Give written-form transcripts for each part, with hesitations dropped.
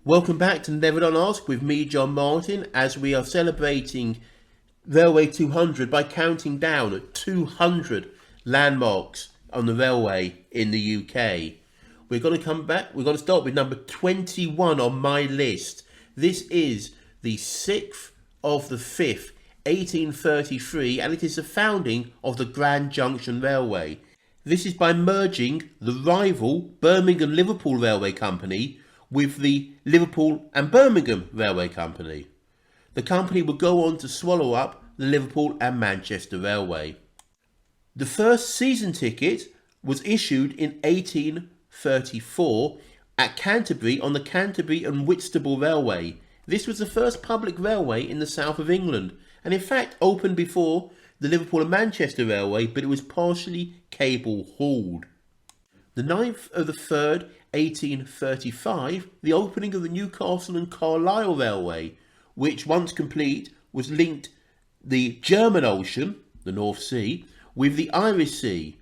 Welcome back to Never Done Ask with me, John Martin, as we are celebrating Railway 200 by counting down 200 landmarks on the railway in the UK. We're going to start with number 21 on my list. This is the 6th of the 5th, 1833, and it is the founding of the Grand Junction Railway. This is by merging the rival Birmingham-Liverpool Railway Company with the Liverpool and Birmingham Railway Company. The company would go on to swallow up the Liverpool and Manchester Railway. The first season ticket was issued in 1834 at Canterbury on the Canterbury and Whitstable Railway. This was the first public railway in the south of England, and in fact opened before the Liverpool and Manchester Railway, but it was partially cable-hauled. The 9th of the 3rd, 1835, the opening of the Newcastle and Carlisle Railway, which once complete was linked the German Ocean, the North Sea, with the Irish Sea.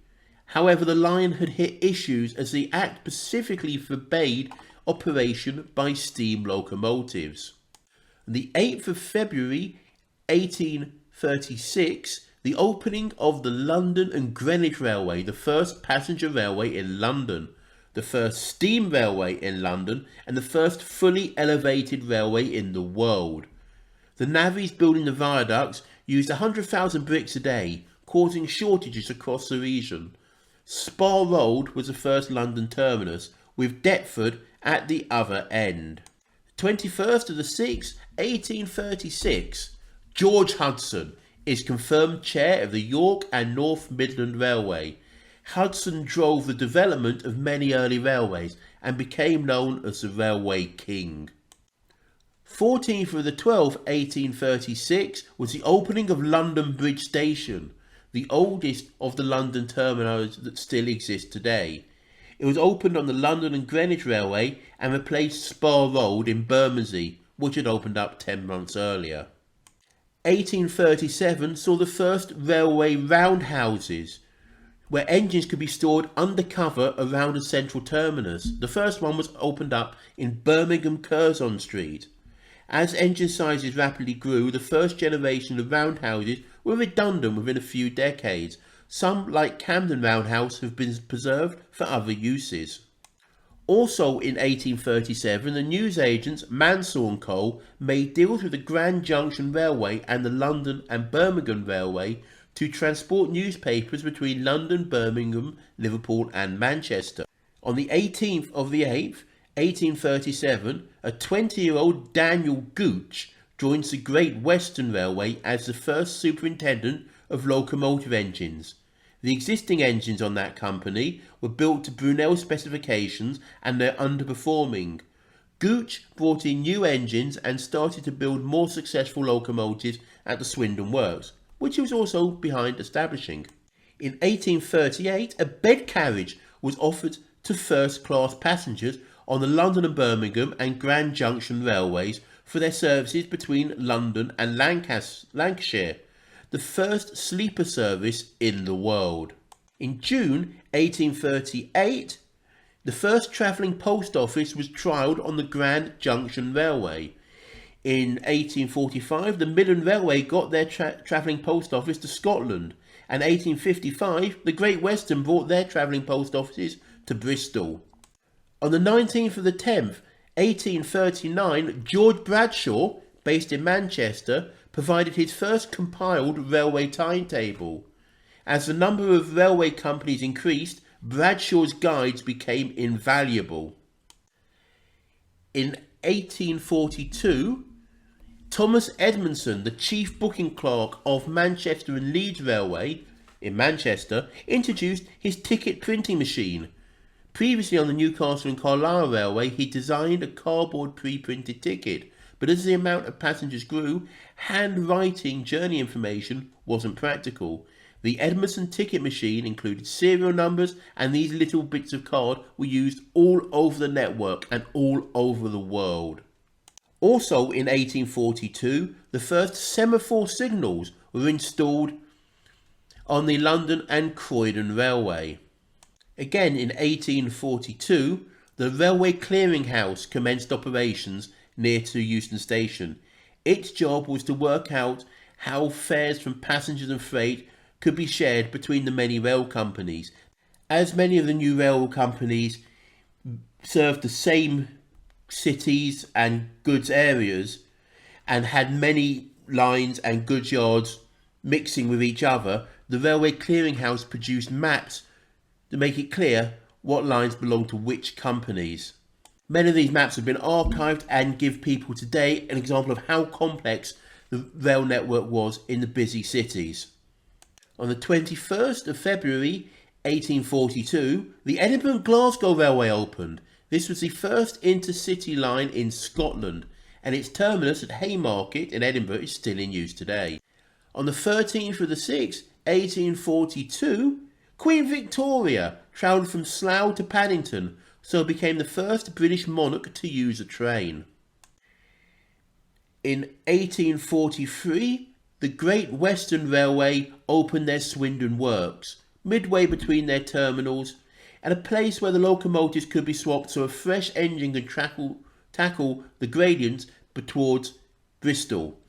However, the line had hit issues as the Act specifically forbade operation by steam locomotives. The 8th of February 1836, the opening of the London and Greenwich Railway, the first passenger railway in London, the first steam railway in London, and the first fully elevated railway in the world. The navvies building the viaducts used 100,000 bricks a day, causing shortages across the region. Spa Road was the first London terminus, with Deptford at the other end. 21st of the 6th, 1836, George Hudson is confirmed chair of the York and North Midland Railway. Hudson drove the development of many early railways and became known as the Railway King. 14th of the 12th, 1836 was the opening of London Bridge Station, the oldest of the London terminals that still exist today. It was opened on the London and Greenwich Railway and replaced Spa Road in Bermondsey, which had opened up 10 months earlier. 1837 saw the first railway roundhouses, where engines could be stored undercover around a central terminus. The first one was opened up in Birmingham Curzon Street. As engine sizes rapidly grew, the first generation of roundhouses were redundant within a few decades. Some, like Camden Roundhouse, have been preserved for other uses. Also in 1837, the newsagents Mansell & Co. made deals with the Grand Junction Railway and the London and Birmingham Railway to transport newspapers between London, Birmingham, Liverpool and Manchester. On the 18th of the 8th, 1837, a 20-year-old Daniel Gooch joins the Great Western Railway as the first superintendent of locomotive engines. The existing engines on that company were built to Brunel specifications and they're underperforming. Gooch brought in new engines and started to build more successful locomotives at the Swindon Works, which he was also behind establishing. In 1838, a bed carriage was offered to first-class passengers on the London and Birmingham and Grand Junction Railways for their services between London and Lancashire, the first sleeper service in the world. In June 1838, the first travelling post office was trialled on the Grand Junction Railway. In 1845, the Midland Railway got their travelling post office to Scotland, and 1855, the Great Western brought their travelling post offices to Bristol. On the 19th of the 10th, 1839, George Bradshaw, based in Manchester, provided his first compiled railway timetable. As the number of railway companies increased, Bradshaw's guides became invaluable. In 1842, Thomas Edmondson, the chief booking clerk of Manchester and Leeds Railway in Manchester, introduced his ticket printing machine. Previously on the Newcastle and Carlisle Railway, he designed a cardboard pre-printed ticket, but as the amount of passengers grew, handwriting journey information wasn't practical. The Edmondson ticket machine included serial numbers, and these little bits of card were used all over the network and all over the world. Also in 1842, the first semaphore signals were installed on the London and Croydon Railway. Again in 1842, The Railway Clearinghouse commenced operations near to Euston Station. Its job was to work out how fares from passengers and freight could be shared between the many rail companies. As many of the new rail companies served the same cities and goods areas and had many lines and goods yards mixing with each other, the Railway Clearinghouse produced maps to make it clear what lines belong to which companies. Many of these maps have been archived and give people today an example of how complex the rail network was in the busy cities. On the 21st of February 1842, the Edinburgh and Glasgow Railway opened. This was the first intercity line in Scotland, and its terminus at Haymarket in Edinburgh is still in use today. On the 13th of the 6th, 1842, Queen Victoria travelled from Slough to Paddington, so became the first British monarch to use a train. In 1843, the Great Western Railway opened their Swindon works, midway between their terminals, and a place where the locomotives could be swapped so a fresh engine could tackle the gradients towards Bristol.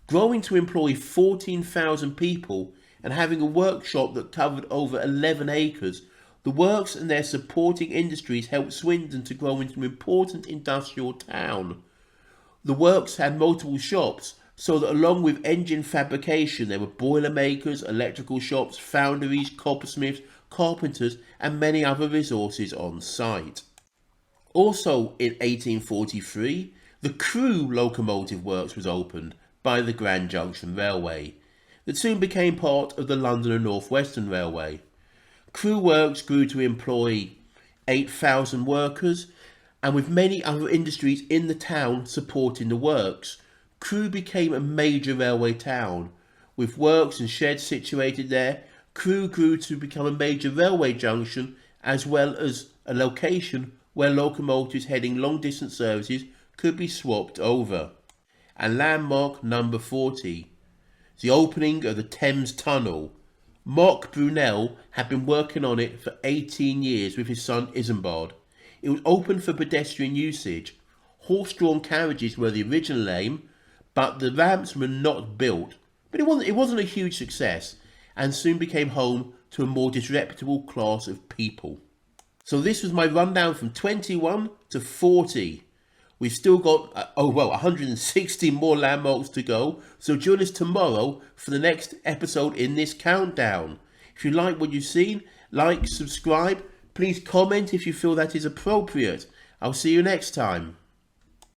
Growing to employ 14,000 people and having a workshop that covered over 11 acres, the works and their supporting industries helped Swindon to grow into an important industrial town. The works had multiple shops, so that along with engine fabrication there were boiler makers, electrical shops, foundries, coppersmiths, carpenters and many other resources on site. Also in 1843, the Crewe locomotive works was opened by the Grand Junction Railway, that soon became part of the London and North Western Railway. Crewe works grew to employ 8,000 workers, and with many other industries in the town supporting the works, Crewe became a major railway town. With works and sheds situated there, Crewe grew to become a major railway junction as well as a location where locomotives heading long distance services could be swapped over. And landmark number 40, the opening of the Thames Tunnel. Mark Brunel had been working on it for 18 years with his son Isambard. It was open for pedestrian usage. Horse-drawn carriages were the original aim, but the ramps were not built. But it wasn't a huge success, and soon became home to a more disreputable class of people. So this was my rundown from 21 to 40. We've still got, 160 more landmarks to go. So join us tomorrow for the next episode in this countdown. If you like what you've seen, like, subscribe. Please comment if you feel that is appropriate. I'll see you next time.